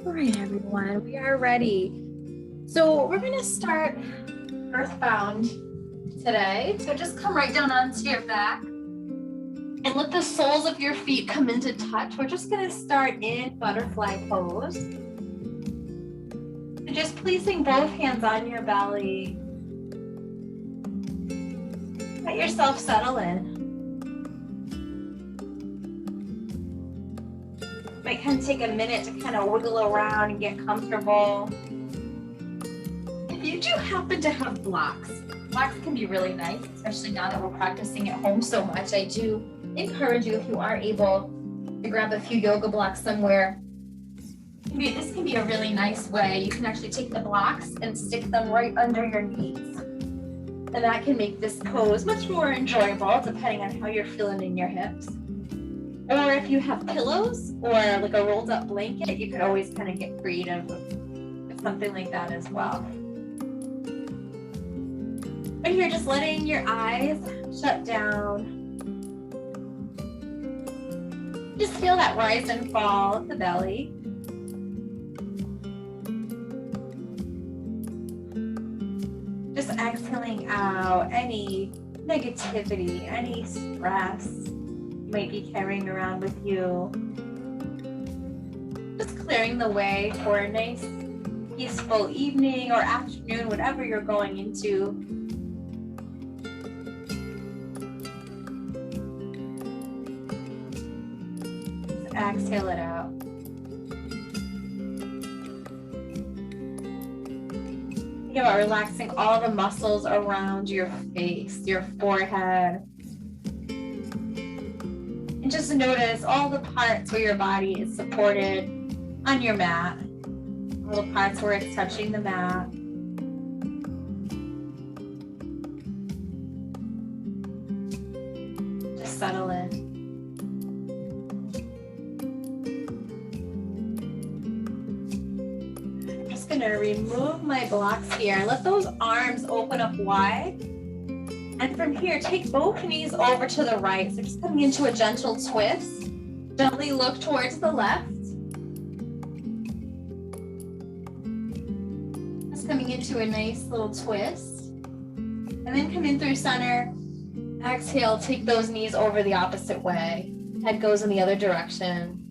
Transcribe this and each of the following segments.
All right, everyone, we are ready. So we're going to start earthbound today. So just come right down onto your back and let the soles of your feet come into touch. We're just going to start in butterfly pose. So just placing both hands on your belly. Let yourself settle in. Might kind of take a minute to kind of wiggle around and get comfortable. If you do happen to have blocks can be really nice, especially now that we're practicing at home so much. I do encourage you, if you are able, to grab a few yoga blocks somewhere. This can be a really nice way. You can actually take the blocks and stick them right under your knees. And that can make this pose much more enjoyable depending on how you're feeling in your hips. Or if you have pillows or like a rolled up blanket, you could always kind of get creative with something like that as well. And you're just letting your eyes shut down. Just feel that rise and fall of the belly. Just exhaling out any negativity, any stress you might be carrying around with you. Just clearing the way for a nice, peaceful evening or afternoon, whatever you're going into. Just exhale it out. Think about relaxing all the muscles around your face, your forehead. And just notice all the parts where your body is supported on your mat. All the parts where it's touching the mat. Just settle in. I'm just going to remove my blocks here. Let those arms open up wide. And from here, take both knees over to the right. So just coming into a gentle twist. Gently look towards the left. Just coming into a nice little twist. And then come in through center. Exhale, take those knees over the opposite way. Head goes in the other direction.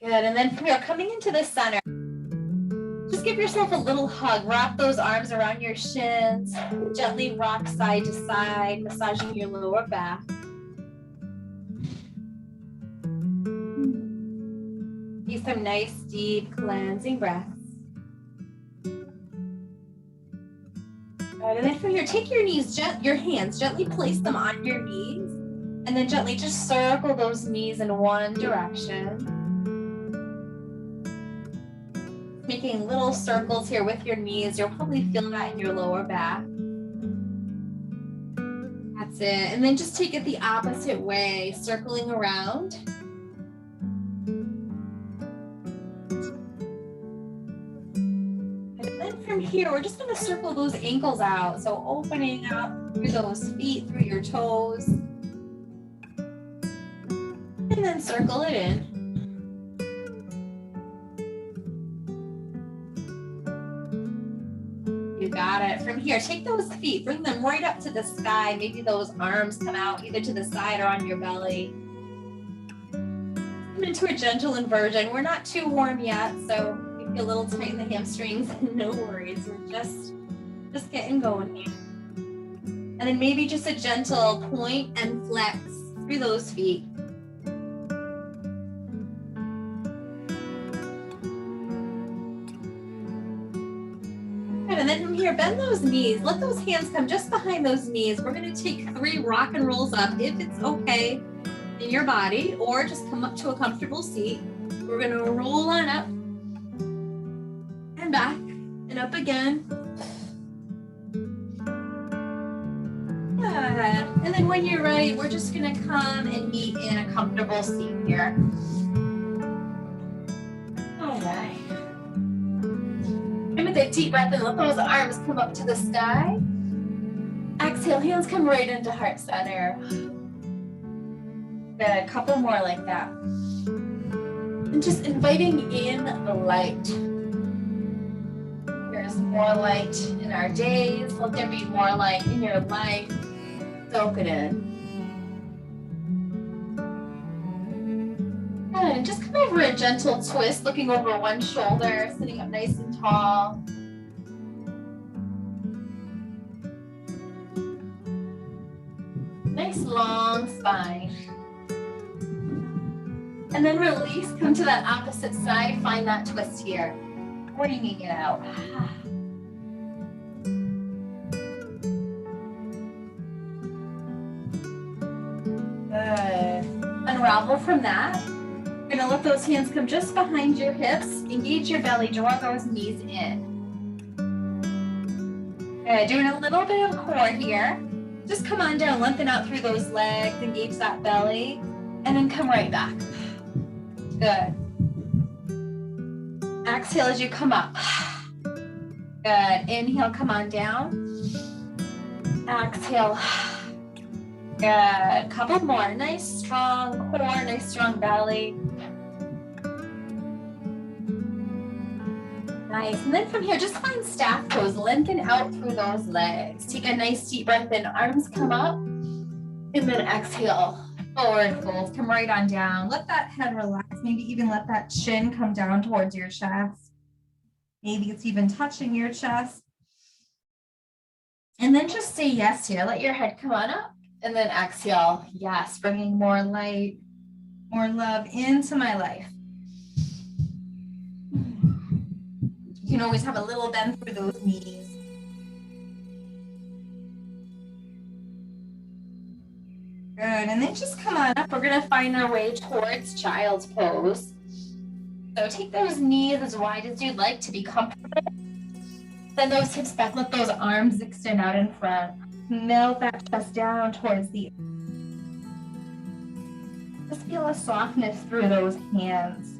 Good, and then from here, coming into the center. Just give yourself a little hug. Wrap those arms around your shins. Gently rock side to side, massaging your lower back. Take some nice, deep, cleansing breaths. Good, and then from here, take your knees, your hands, gently place them on your knees, and then gently just circle those knees in one direction. Making little circles here with your knees. You'll probably feel that in your lower back. That's it. And then just take it the opposite way, circling around. And then from here, we're just going to circle those ankles out. So opening up through those feet, through your toes. And then circle it in. You got it. From here, take those feet, bring them right up to the sky. Maybe those arms come out either to the side or on your belly. Come into a gentle inversion. We're not too warm yet, so if you feel a little tight in the hamstrings, no worries. We're just getting going here. And then maybe just a gentle point and flex through those feet. And then from here, bend those knees. Let those hands come just behind those knees. We're going to take 3 rock and rolls up if it's okay in your body, or just come up to a comfortable seat. We're going to roll on up and back and up again. Good. And then when you're ready, we're just going to come and meet in a comfortable seat here. All right. And with a deep breath in, let those arms come up to the sky. Exhale, hands come right into heart center. Good, a couple more like that. And just inviting in the light. There's more light in our days. Let there be more light in your life. Soak it in. Good, and just come over a gentle twist, looking over one shoulder, sitting up nice and tall. Nice long spine. And then release, come to that opposite side, find that twist here. Bringing it out. Good. Unravel from that. You're gonna let those hands come just behind your hips. Engage your belly, draw those knees in. Good, doing a little bit of core here. Just come on down, lengthen out through those legs, engage that belly, and then come right back. Good. Exhale as you come up. Good. Inhale, come on down. Exhale. Good. Couple more. Nice strong core, nice strong belly. Nice. And then from here, just find staff pose. Lengthen out through those legs. Take a nice deep breath in. Arms come up. And then exhale. Forward fold. Come right on down. Let that head relax. Maybe even let that chin come down towards your chest. Maybe it's even touching your chest. And then just say yes here. Let your head come on up. And then exhale. Yes. Bringing more light, more love into my life. You can always have a little bend through those knees. Good, and then just come on up. We're gonna find our way towards child's pose. So take those knees as wide as you'd like to be comfortable. Send those hips back, let those arms extend out in front. Melt that chest down towards the earth. Just feel a softness through those hands.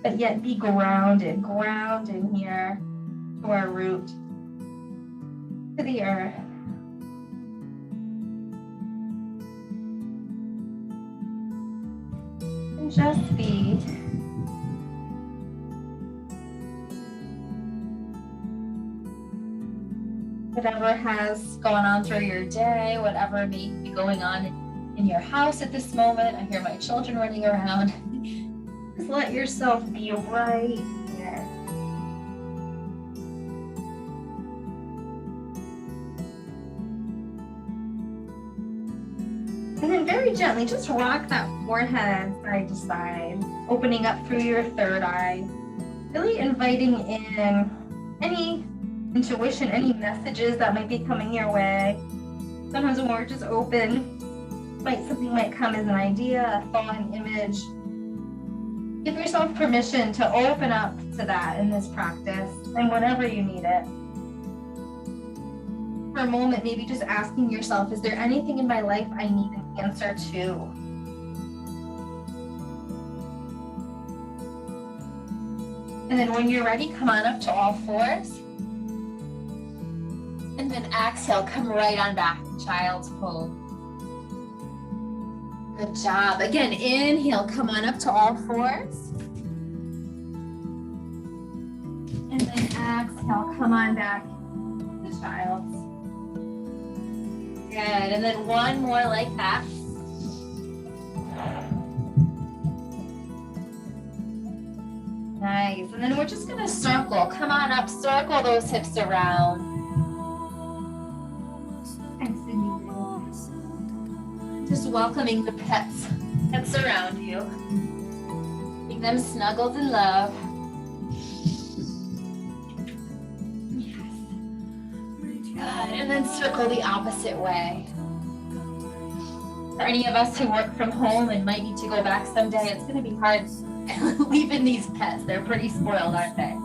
But yet be grounded here to our root, to the earth. And just be. Whatever has gone on through your day, whatever may be going on in your house at this moment. I hear my children running around. Just let yourself be right here. And then very gently, just rock that forehead side to side, opening up through your third eye, really inviting in any intuition, any messages that might be coming your way. Sometimes when we're just open, something might come as an idea, a thought, an image. Give yourself permission to open up to that in this practice, and whenever you need it. For a moment, maybe just asking yourself, is there anything in my life I need an answer to? And then when you're ready, come on up to all fours. And then exhale, come right on back to child's pose. Good job. Again, inhale, come on up to all fours. And then exhale, come on back to child's. Good, and then one more like that. Nice, and then we're just gonna circle. Come on up, circle those hips around. Just welcoming the pets around you. Keep them snuggled in love. Yes. Good. And then circle the opposite way. For any of us who work from home and might need to go back someday, it's going to be hard leaving these pets. They're pretty spoiled, aren't they?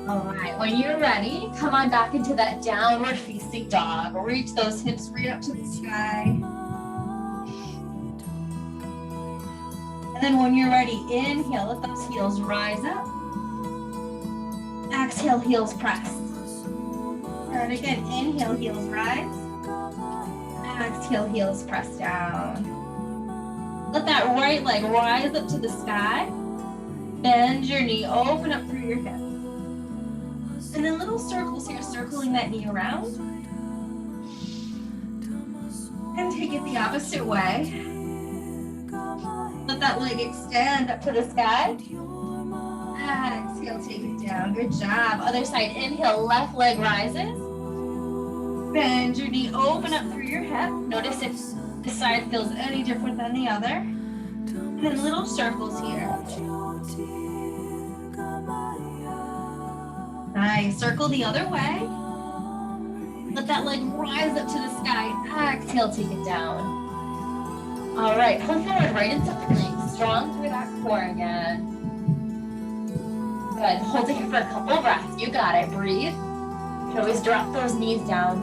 All right, when you're ready, come on back into that downward facing dog. Reach those hips right up to the sky. And then when you're ready, inhale, let those heels rise up. Exhale, heels press. And again, inhale, heels rise. Exhale, heels press down. Let that right leg rise up to the sky. Bend your knee, open up through your hip. And then little circles here, circling that knee around. And take it the opposite way. Let that leg extend up to the sky. Exhale, take it down. Good job. Other side, inhale, left leg rises. Bend your knee, open up through your hip. Notice if this side feels any different than the other. And then little circles here. Nice. Circle the other way. Let that leg rise up to the sky. Exhale, take it down. All right, pull forward right into plank. Strong through that core again. Good. Hold it here for a couple breaths. You got it. Breathe. You can always drop those knees down.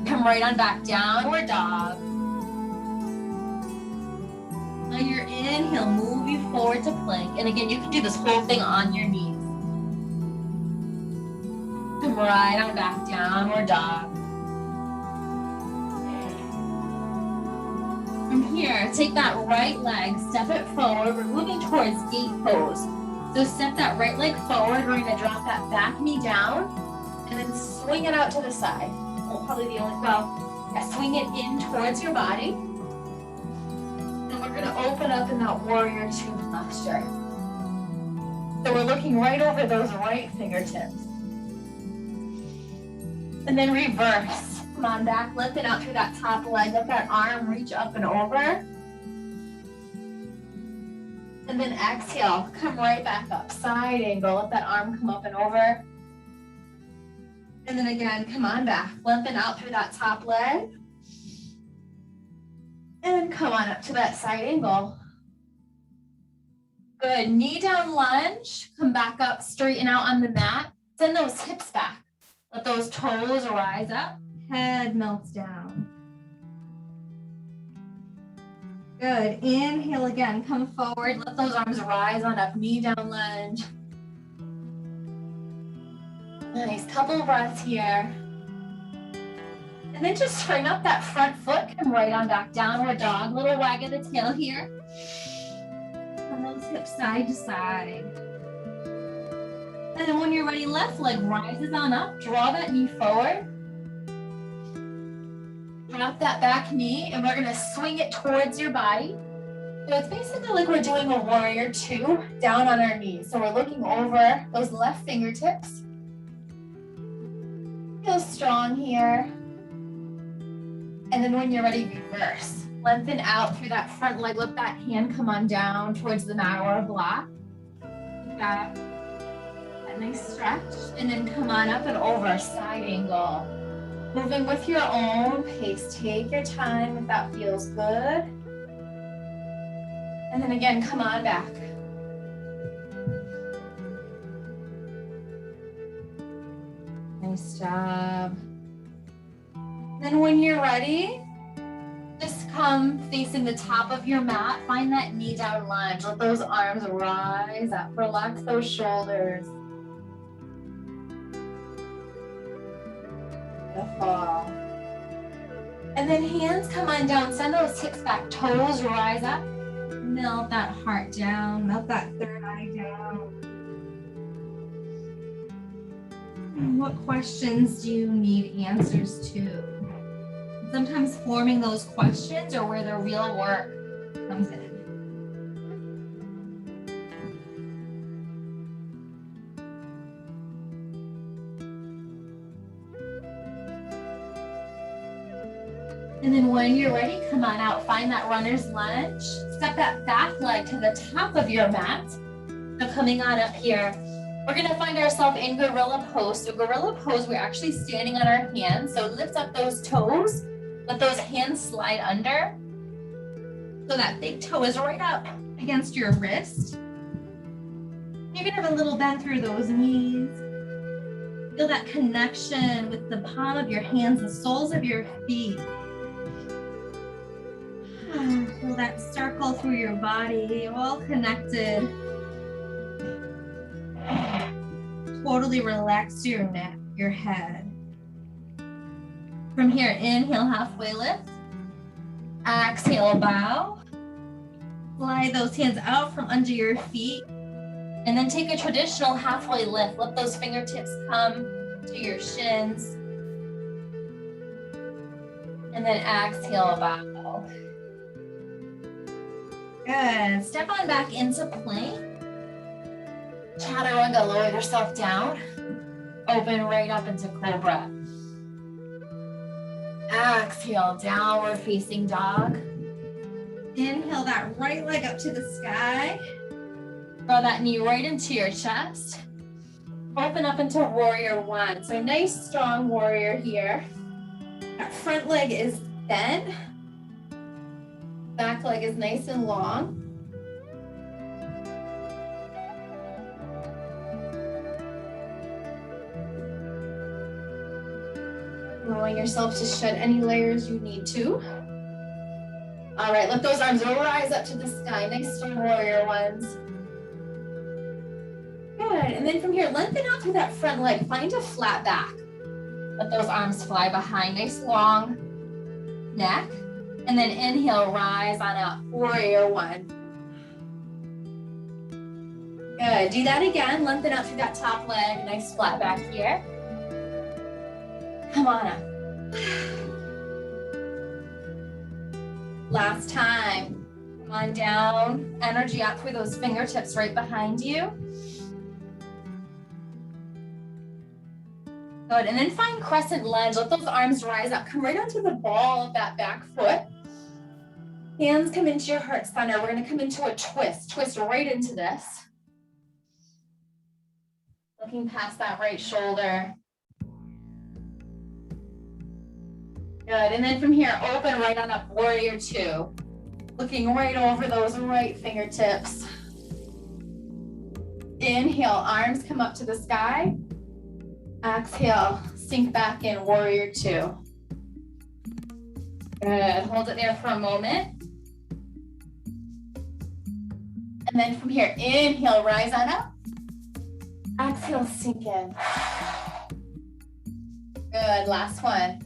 Come right on back, downward dog. On your inhale, move you forward to plank. And again, you can do this whole thing on your knees. Come right on back, downward dog. From here, take that right leg, step it forward. We're moving towards gate pose. So step that right leg forward. We're going to drop that back knee down and then swing it out to the side. Well, probably the only, swing it in towards your body. Then we're going to open up in that warrior two posture. So we're looking right over those right fingertips. And then reverse. Come on back, lift it out through that top leg. Let that arm reach up and over. And then exhale, come right back up. Side angle, let that arm come up and over. And then again, come on back. Limping out through that top leg. And come on up to that side angle. Good, knee down lunge. Come back up, straighten out on the mat. Send those hips back. Let those toes rise up. Head melts down. Good. Inhale again. Come forward. Let those arms rise on up. Knee down lunge. Nice. Couple breaths here. And then just straighten up that front foot. Come right on back. Downward dog. Little wag of the tail here. And those hips side to side. And then when you're ready, left leg rises on up. Draw that knee forward. Drop that back knee, and we're going to swing it towards your body. So it's basically like we're doing a warrior two down on our knees. So we're looking over those left fingertips. Feel strong here. And then when you're ready, reverse. Lengthen out through that front leg. Let that hand come on down towards the mat or a block. Got that nice stretch. And then come on up and over, side angle. Moving with your own pace. Take your time if that feels good. And then again, come on back. Nice job. Then when you're ready, just come facing the top of your mat. Find that knee down lunge. Let those arms rise up. Relax those shoulders. Beautiful. And then hands come on down. Send those hips back. Toes rise up. Melt that heart down. Melt that third eye down. And what questions do you need answers to? Sometimes forming those questions are where the real work comes in. And then when you're ready, come on out. Find that runner's lunge. Step that back leg to the top of your mat. So coming on up here, we're going to find ourselves in gorilla pose. So gorilla pose, we're actually standing on our hands. So lift up those toes. Let those hands slide under. So that big toe is right up against your wrist. You're going to have a little bend through those knees. Feel that connection with the palm of your hands, the soles of your feet. Feel that circle through your body, all connected. Totally relax your neck, your head. From here, inhale, halfway lift. Exhale, bow. Slide those hands out from under your feet. And then take a traditional halfway lift. Let those fingertips come to your shins. And then exhale, bow. Good. Step on back into plank. Chaturanga, lower yourself down. Open right up into cobra. Exhale, downward facing dog. Inhale that right leg up to the sky. Throw that knee right into your chest. Open up into warrior one. So nice strong warrior here. That front leg is bent. Back leg is nice and long. Allowing yourself to shed any layers you need to. All right, let those arms rise up to the sky. Nice strong warrior ones. Good, and then from here, lengthen out through that front leg. Find a flat back. Let those arms fly behind. Nice long neck. And then inhale, rise on up, warrior one. Good, do that again. Lengthen out through that top leg. Nice flat back here. Come on up. Last time. Come on down. Energy out through those fingertips right behind you. Good, and then find crescent lunge. Let those arms rise up. Come right onto the ball of that back foot. Hands come into your heart center. We're gonna come into a twist. Twist right into this. Looking past that right shoulder. Good, and then from here, open right on up, warrior two. Looking right over those right fingertips. Inhale, arms come up to the sky. Exhale, sink back in, warrior two. Good, hold it there for a moment. And then from here, inhale, rise on up. Exhale, sink in. Good, last one.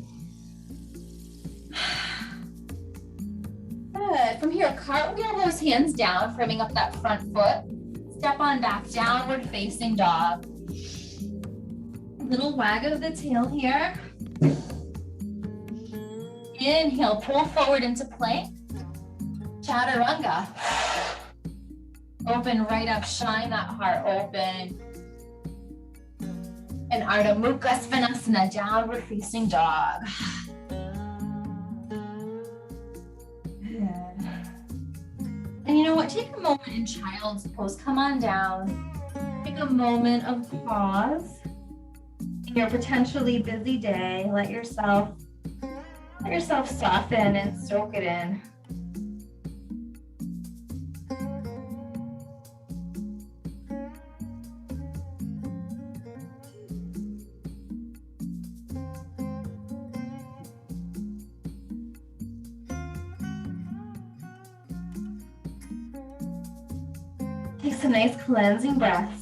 Good, from here, cartwheel those hands down, framing up that front foot. Step on back, downward facing dog. Little wag of the tail here. Inhale, pull forward into plank. Chaturanga. Open right up, shine that heart open. And Ardha Mukha Svanasana, downward facing dog. Good. And you know what? Take a moment in child's pose. Come on down. Take a moment of pause. In your potentially busy day, let yourself soften and soak it in. Take some nice cleansing breaths.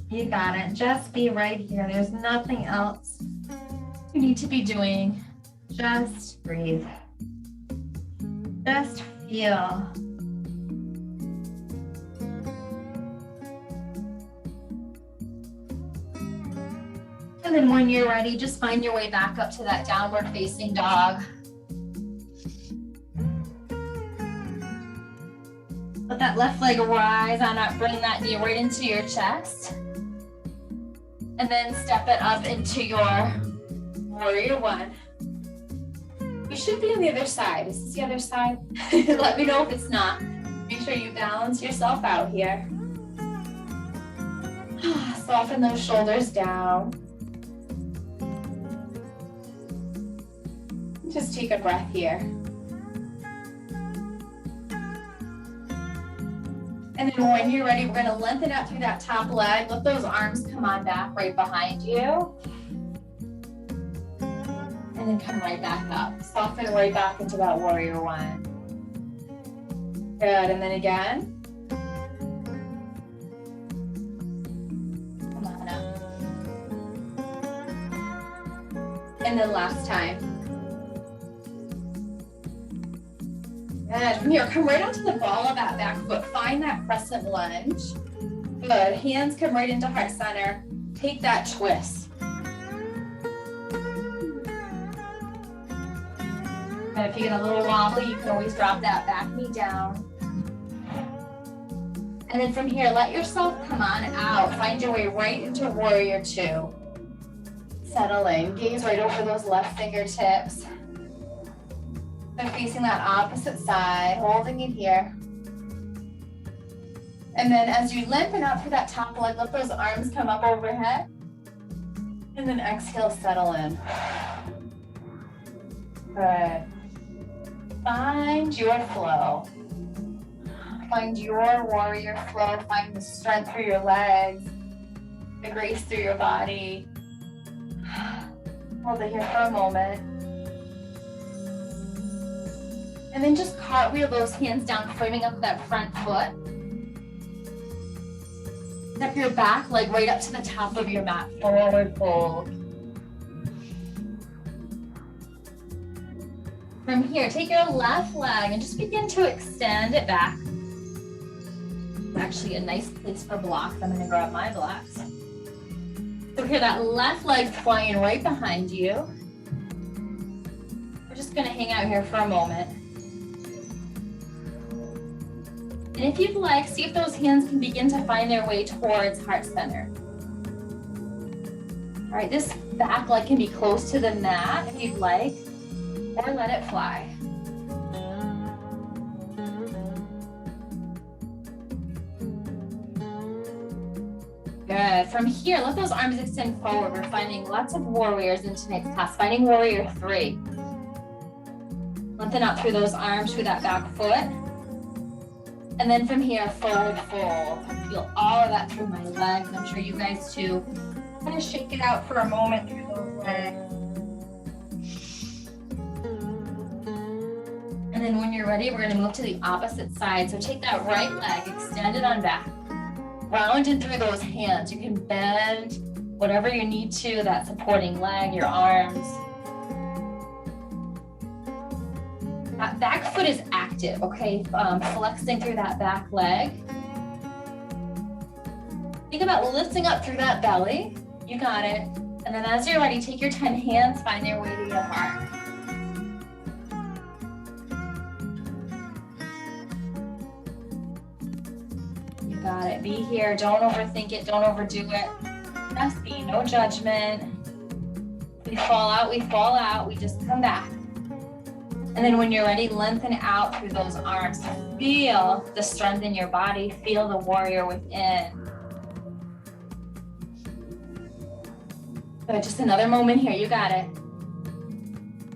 You got it. Just be right here. There's nothing else you need to be doing. Just breathe. Just feel. And then when you're ready, just find your way back up to that downward facing dog. Let that left leg rise on up. Bring that knee right into your chest. And then step it up into your warrior one. You should be on the other side. Is this the other side? Let me know if it's not. Make sure you balance yourself out here. Soften those shoulders down. Just take a breath here. And then when you're ready, we're gonna lengthen out through that top leg. Let those arms come on back right behind you. And then come right back up. Soften right back into that warrior one. Good, and then again. Come on up. And then last time. Good. From here, come right onto the ball of that back foot. Find that crescent lunge. Good. Hands come right into heart center. Take that twist. And if you get a little wobbly, you can always drop that back knee down. And then from here, let yourself come on out. Find your way right into warrior two. Settle in. Gaze right over those left fingertips. So facing that opposite side, holding it here. And then as you lengthen out through that top leg, let those arms come up overhead. And then exhale, settle in. Good. Find your flow. Find your warrior flow. Find the strength through your legs, the grace through your body. Hold it here for a moment. And then just cartwheel those hands down, framing up that front foot. Step your back leg right up to the top of your mat. Forward fold. From here, take your left leg and just begin to extend it back. It's actually a nice place for blocks. I'm going to grab my blocks. So here, that left leg's flying right behind you. We're just going to hang out here for a moment. And if you'd like, see if those hands can begin to find their way towards heart center. All right, this back leg can be close to the mat if you'd like, or let it fly. Good. From here, let those arms extend forward. We're finding lots of warriors in tonight's class. Finding warrior three. Lengthen out through those arms, through that back foot. And then from here, forward fold. I feel all of that through my legs. I'm sure you guys too. Kind of shake it out for a moment through those legs. And then when you're ready, we're going to move to the opposite side. So take that right leg, extend it on back. Round in through those hands. You can bend whatever you need to, that supporting leg, your arms. That back foot is active, okay? Flexing through that back leg. Think about lifting up through that belly. You got it. And then as you're ready, take your 10 hands, find their way to your heart. You got it. Be here. Don't overthink it. Don't overdo it. Just be. No judgment. We fall out. We fall out. We just come back. And then when you're ready, lengthen out through those arms. Feel the strength in your body. Feel the warrior within. So just another moment here. You got it.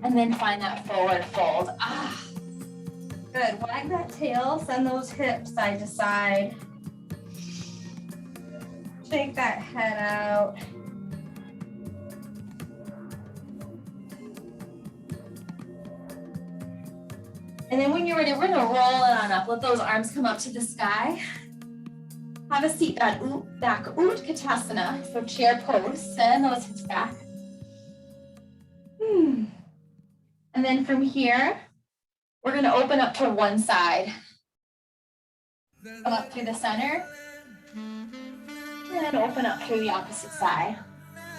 And then find that forward fold. Ah, good. Wag that tail. Send those hips side to side. Shake that head out. And then when you're ready, we're gonna roll it on up. Let those arms come up to the sky. Have a seat back Utkatasana, so chair pose. Send those hips back. And then from here, we're gonna open up to one side. Come up through the center. And open up through the opposite side.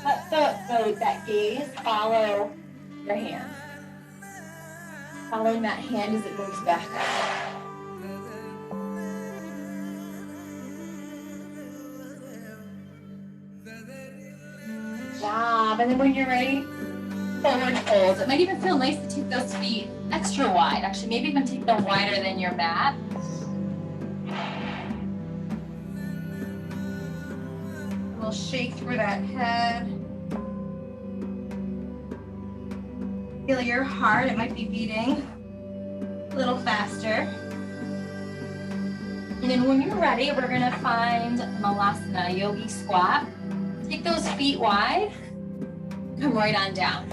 Let that gaze follow your hand. Following that hand as it moves back. Good job. And then when you're ready, forward folds. It might even feel nice to take those feet extra wide. Actually, maybe even take them wider than your mat. We'll shake through that head. Feel your heart, it might be beating a little faster. And then when you're ready, we're gonna find Malasana, yogi squat. Take those feet wide, come right on down.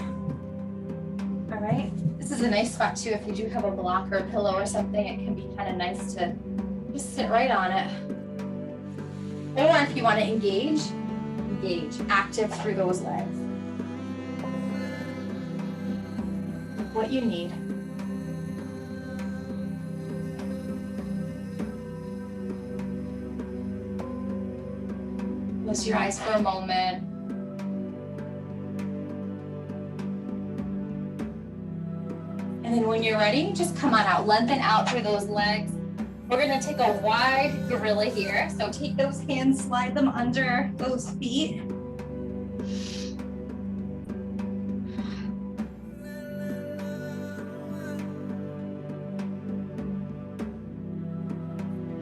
All right, this is a nice spot too. If you do have a block or a pillow or something, it can be kind of nice to just sit right on it. Or if you wanna engage, active through those legs. what you need. Close your eyes for a moment. And then when you're ready, just come on out. Lengthen out through those legs. We're gonna take a wide gorilla here. So take those hands, slide them under those feet.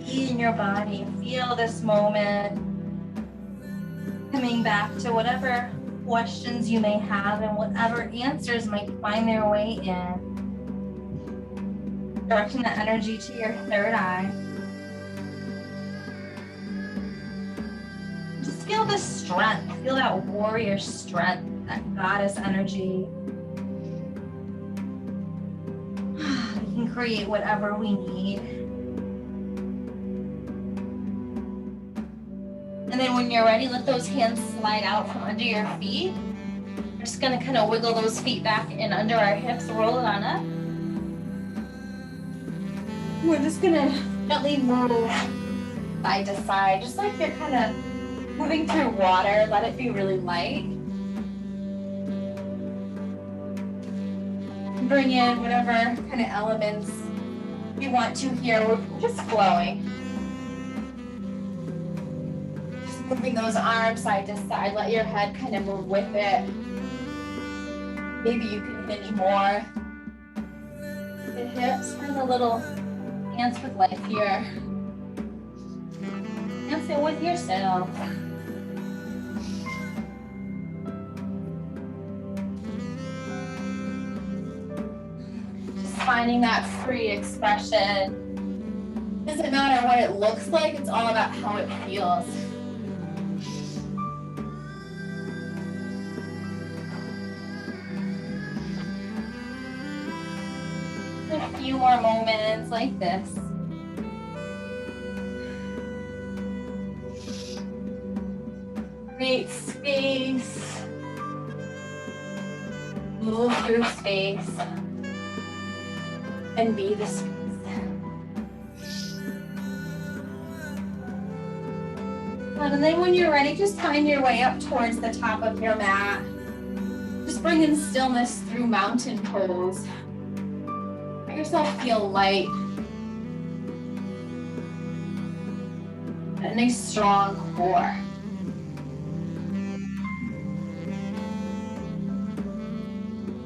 Be in your body, feel this moment. Coming back to whatever questions you may have and whatever answers might find their way in. Directing the energy to your third eye. Just feel the strength. Feel that warrior strength, that goddess energy. We can create whatever we need. And then when you're ready, let those hands slide out from under your feet. We're just gonna kind of wiggle those feet back in under our hips, roll it on up. We're just gonna gently move side to side, just like you're kind of moving through water. Let it be really light. Bring in whatever kind of elements you want to here. We're just flowing. Just moving those arms side to side. Let your head kind of move with it. Maybe you can hinge more. The hips, find a little dance with life here. Dance it with yourself. Just finding that free expression. Doesn't matter what it looks like, it's all about how it feels. A few more moments like this. Create space. Move through space. And be the space. And then when you're ready, just find your way up towards the top of your mat. Just bring in stillness through mountain pose. Let yourself feel light. A nice strong core.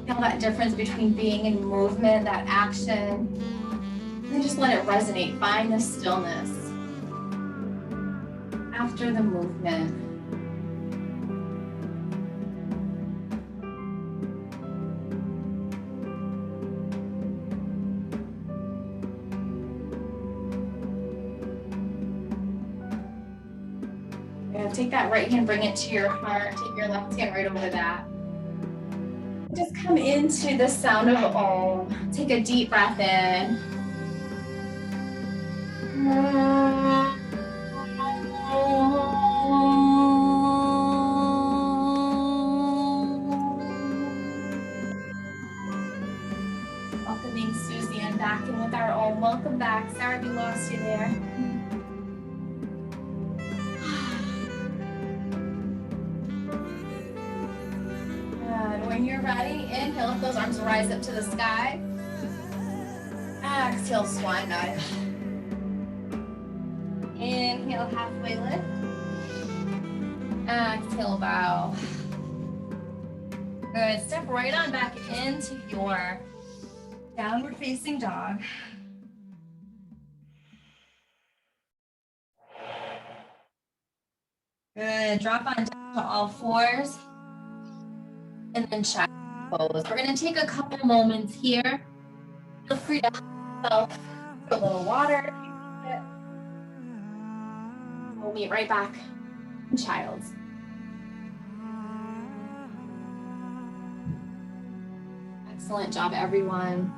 Feel that difference between being in movement, that action. And then just let it resonate. Find the stillness after the movement. Take that right hand, bring it to your heart. Take your left hand right over that. Just come into the sound of Om. Take a deep breath in. Welcoming Susie and back in with our Om. Welcome back. Sarah, we lost you there. When you're ready, inhale, if those arms rise up to the sky. Exhale, swan dive. Inhale, halfway lift. Exhale, bow. Good, step right on back into your downward facing dog. Good, drop on down to all fours. And then child pose. We're going to take a couple moments here. Feel free to help yourself with a little water if you need it. We'll meet right back in child's. Excellent job, everyone.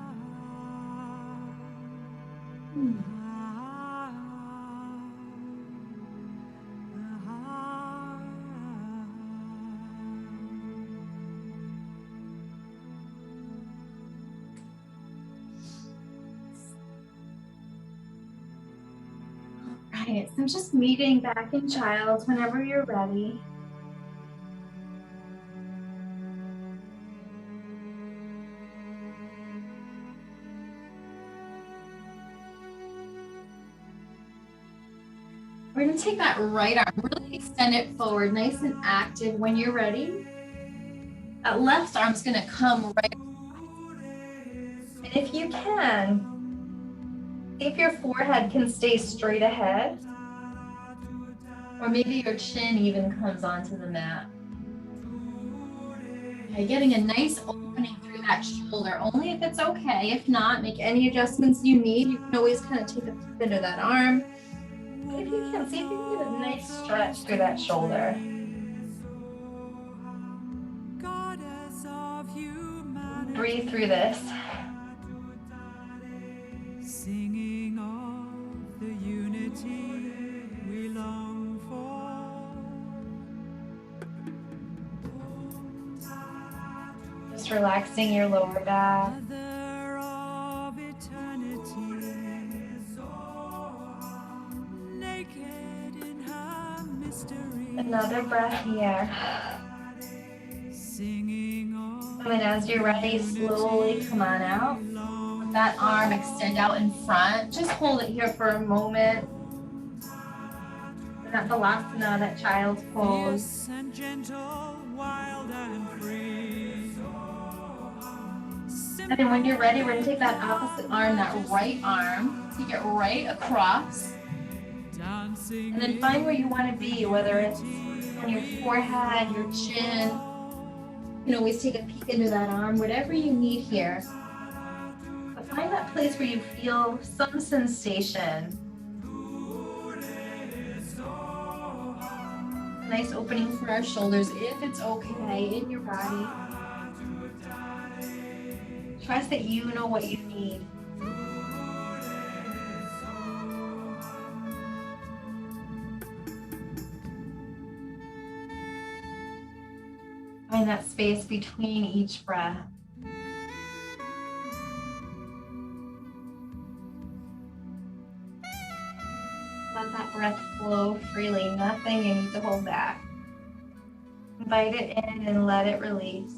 Okay, so I'm just meeting back in child whenever you're ready. We're gonna take that right arm, really extend it forward, nice and active. When you're ready, that left arm's gonna come right. And if you can, see if your forehead can stay straight ahead, or maybe your chin even comes onto the mat. Okay, getting a nice opening through that shoulder, only if it's okay. If not, make any adjustments you need. You can always kind of take a peek into that arm. If you can, see if you can get a nice stretch through that shoulder. Breathe through this. Singing of the unity we long for. Just relaxing your lower back. Another breath here. And then as you're ready, slowly come on out. Let that arm extend out in front. Just hold it here for a moment. That Balasana, that child's pose. And then when you're ready, we're going to take that opposite arm, that right arm, take it right across. And then find where you want to be, whether it's on your forehead, your chin. You can always take a peek into that arm, whatever you need here. But find that place where you feel some sensation. Nice opening for our shoulders, if it's okay, in your body. Trust that you know what you need. Find that space between each breath. Let that breath flow freely, nothing you need to hold back. Invite it in and let it release.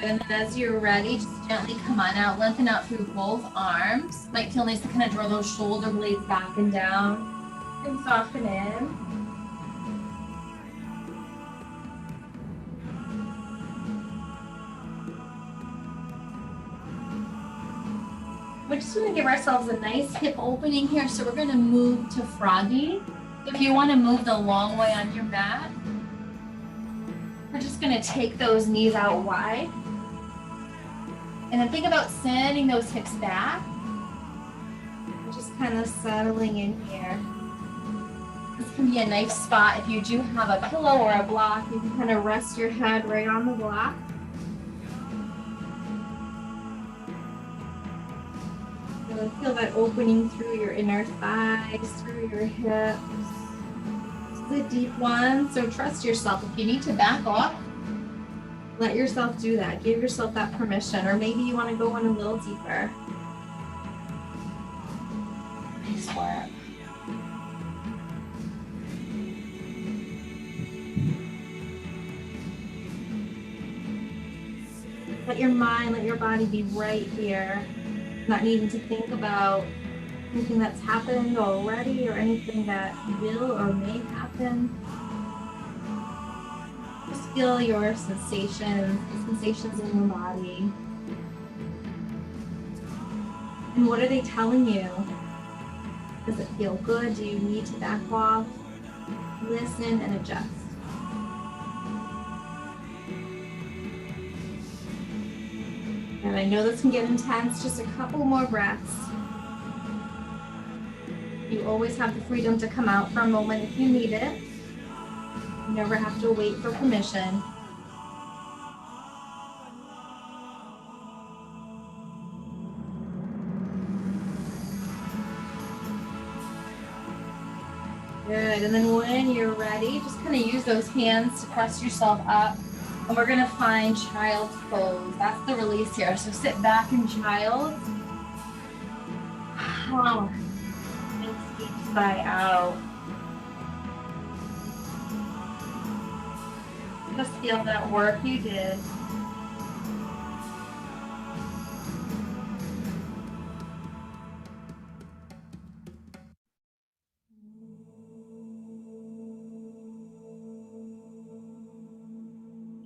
And then as you're ready, just gently come on out, lengthen out through both arms. Might feel nice to kind of draw those shoulder blades back and down and soften in. We're just going to give ourselves a nice hip opening here. So we're going to move to froggy. If you want to move the long way on your mat, we're just going to take those knees out wide. And then think about sending those hips back. Just kind of settling in here. This can be a nice spot if you do have a pillow or a block. You can kind of rest your head right on the block. So feel that opening through your inner thighs, through your hips. This is a deep one, so trust yourself. If you need to back off, let yourself do that. Give yourself that permission, or maybe you want to go in a little deeper. Nice work. Let your mind, let your body be right here. Not needing to think about anything that's happened already or anything that will or may happen. Just feel your sensations, the sensations in your body. And what are they telling you? Does it feel good? Do you need to back off? Listen and adjust. And I know this can get intense, just a couple more breaths. You always have the freedom to come out for a moment if you need it. You never have to wait for permission. Good, and then when you're ready, just kind of use those hands to press yourself up. And we're gonna find child's pose. That's the release here. So sit back in child's. Oh, and each side out. Just feel that work you did.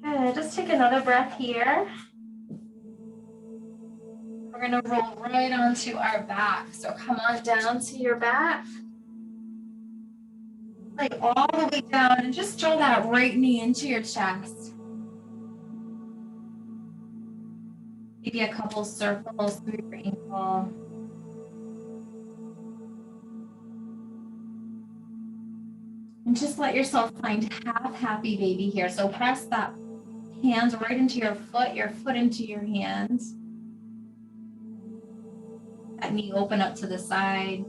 Good, just take another breath here. We're gonna roll right onto our back. So come on down to your back. Like all the way down and just draw that right knee into your chest. Maybe a couple circles through your ankle. And just let yourself find half happy baby here. So press that hands right into your foot into your hands. That knee open up to the side.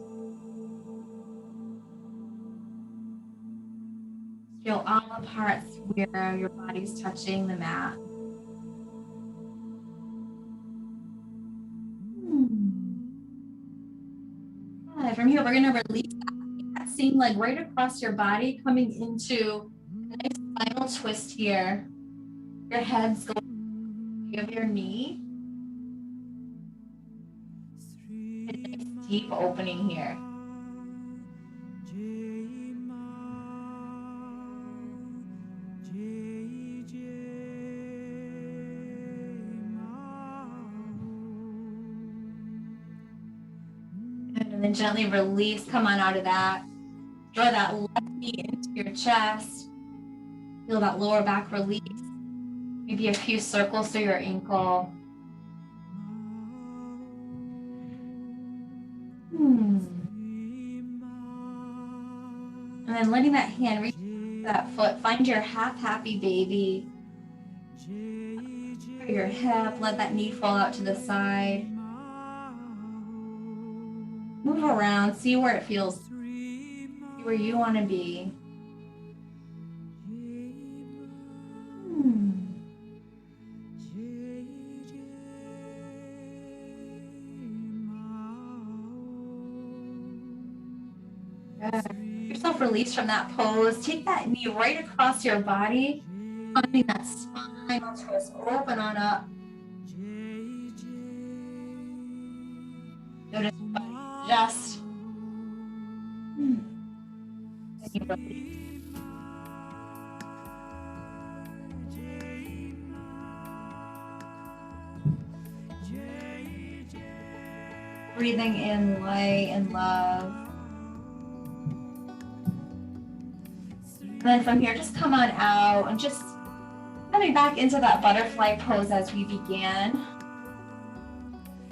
Feel all the parts where your body's touching the mat. Good. From here, we're going to release that same leg right across your body, coming into a nice final twist here. Your head's going to your knee. A nice deep opening here. And then gently release, come on out of that. Draw that left knee into your chest. Feel that lower back release. Maybe a few circles through your ankle. And then letting that hand reach that foot. Find your half happy baby. Your hip, let that knee fall out to the side. Move around, see where it feels, see where you want to be. Yourself release from that pose. Take that knee right across your body, finding that spinal twist. Open on up. Notice your body just. And you release. Breathing in light and love. And then from here, just come on out and just coming back into that butterfly pose as we began.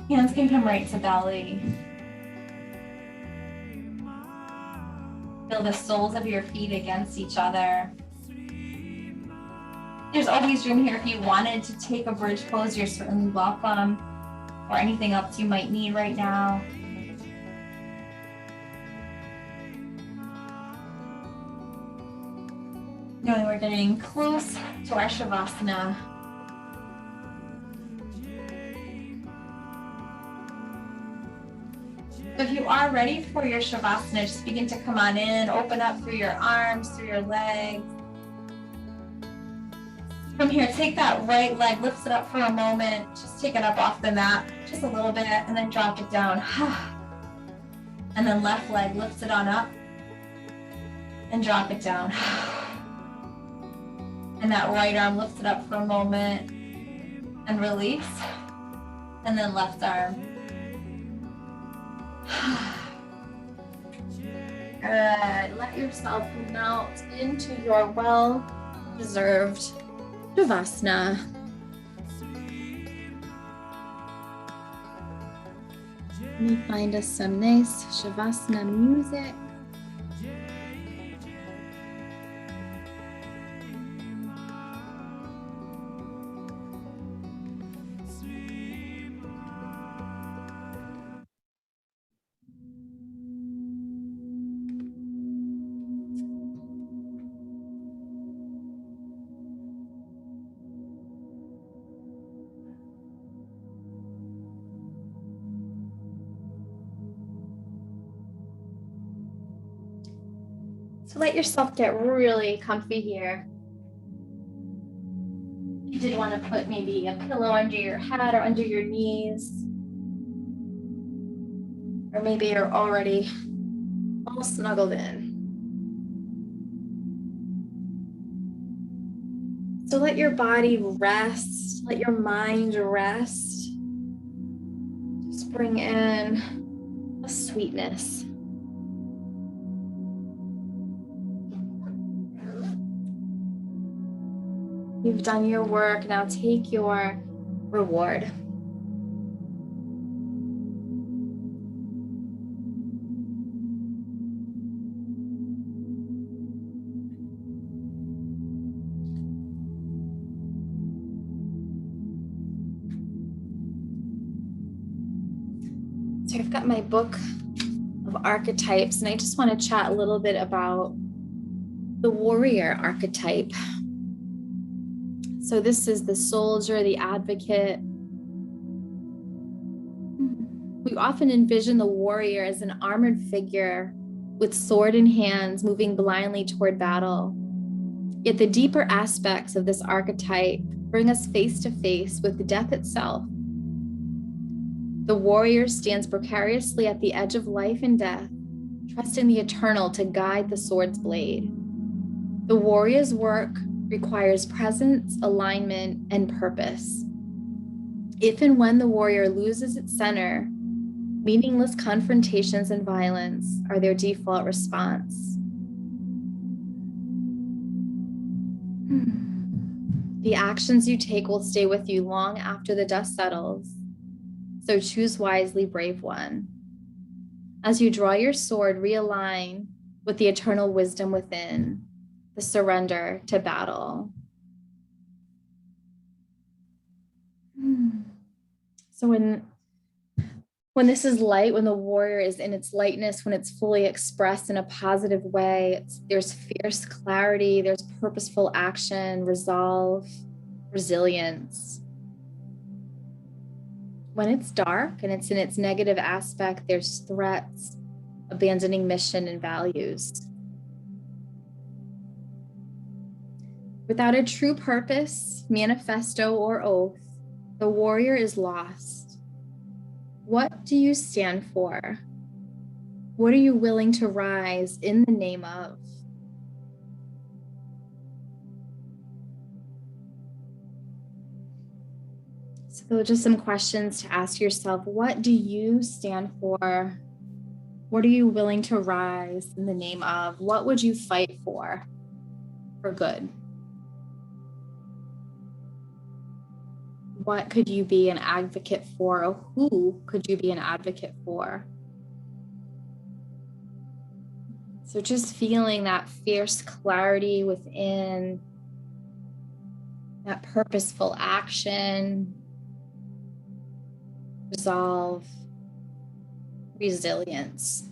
Hands can come right to belly. Feel the soles of your feet against each other. There's always room here if you wanted to take a bridge pose, you're certainly welcome, or anything else you might need right now. Knowing we're getting close to our Shavasana. So if you are ready for your Shavasana, just begin to come on in, open up through your arms, through your legs. From here, take that right leg, lift it up for a moment, just take it up off the mat, just a little bit, and then drop it down. And then left leg, lift it on up, and drop it down. And that right arm, lift it up for a moment, and release. And then left arm. Good. Let yourself melt into your well-deserved Shavasana. Let me find us some nice Shavasana music. So let yourself get really comfy here. You did want to put maybe a pillow under your head or under your knees. Or maybe you're already all snuggled in. So let your body rest, let your mind rest. Just bring in a sweetness. You've done your work, now take your reward. So I've got my book of archetypes, and I just want to chat a little bit about the warrior archetype. So this is the soldier, the advocate. We often envision the warrior as an armored figure with sword in hands, moving blindly toward battle. Yet the deeper aspects of this archetype bring us face to face with death itself. The warrior stands precariously at the edge of life and death, trusting the eternal to guide the sword's blade. The warrior's work requires presence, alignment, and purpose. If and when the warrior loses its center, meaningless confrontations and violence are their default response. The actions you take will stay with you long after the dust settles. So choose wisely, brave one. As you draw your sword, realign with the eternal wisdom within, the surrender to battle. So when this is light, when the warrior is in its lightness, when it's fully expressed in a positive way, there's fierce clarity, there's purposeful action, resolve, resilience. When it's dark and it's in its negative aspect, there's threats, abandoning mission and values. Without a true purpose, manifesto, or oath, the warrior is lost. What do you stand for? What are you willing to rise in the name of? So just some questions to ask yourself. What do you stand for? What are you willing to rise in the name of? What would you fight for good? What could you be an advocate for, or who could you be an advocate for? So just feeling that fierce clarity within, that purposeful action, resolve, resilience.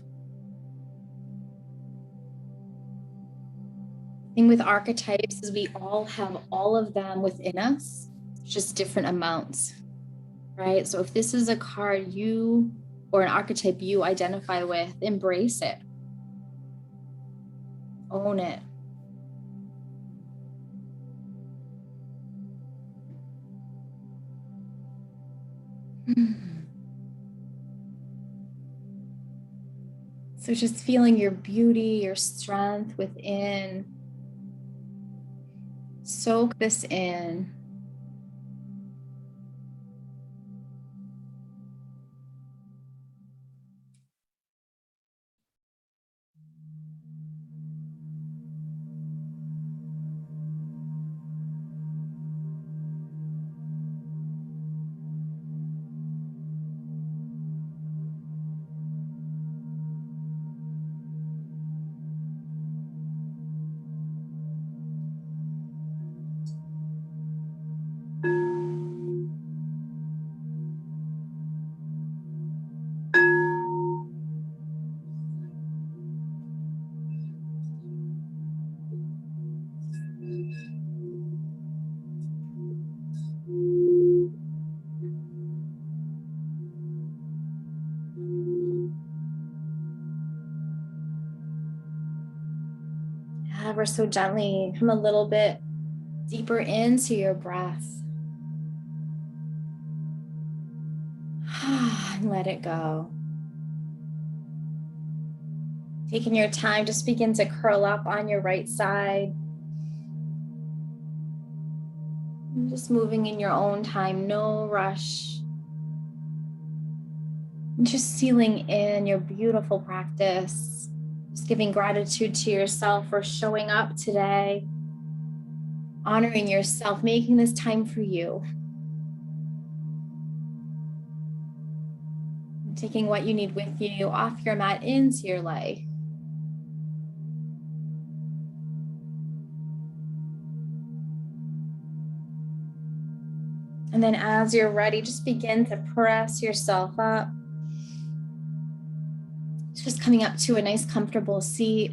The thing with archetypes is we all have all of them within us, just different amounts, right? So if this is a card you or an archetype you identify with, embrace it. Own it. So just feeling your beauty, your strength within. Soak this in. ever so gently come a little bit deeper into your breath. And let it go. Taking your time, just begin to curl up on your right side. And just moving in your own time, no rush. And just sealing in your beautiful practice. Just giving gratitude to yourself for showing up today. Honoring yourself, making this time for you. And taking what you need with you off your mat into your life. And then as you're ready, just begin to press yourself up. Just coming up to a nice comfortable seat.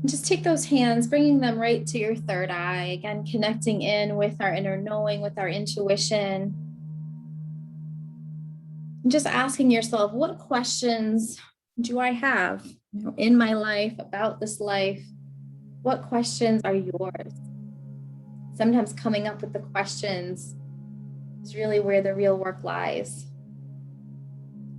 And just take those hands, bringing them right to your third eye. Again, connecting in with our inner knowing, with our intuition. And just asking yourself, what questions do I have in my life, about this life? What questions are yours? Sometimes coming up with the questions is really where the real work lies.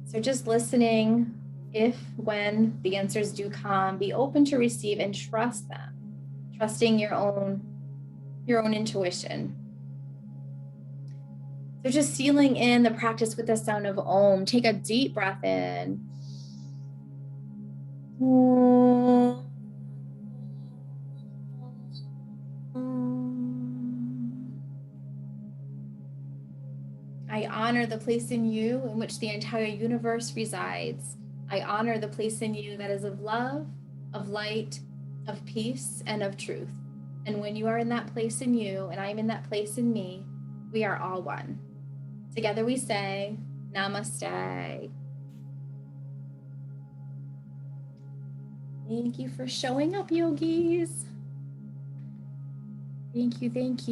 So just listening, if, when the answers do come, be open to receive and trust them, trusting your own intuition. So just sealing in the practice with the sound of Om. Take a deep breath in. I honor the place in you in which the entire universe resides. I honor the place in you that is of love, of light, of peace, and of truth. And when you are in that place in you, and I'm in that place in me, we are all one. Together we say, Namaste. Thank you for showing up, yogis. Thank you, thank you.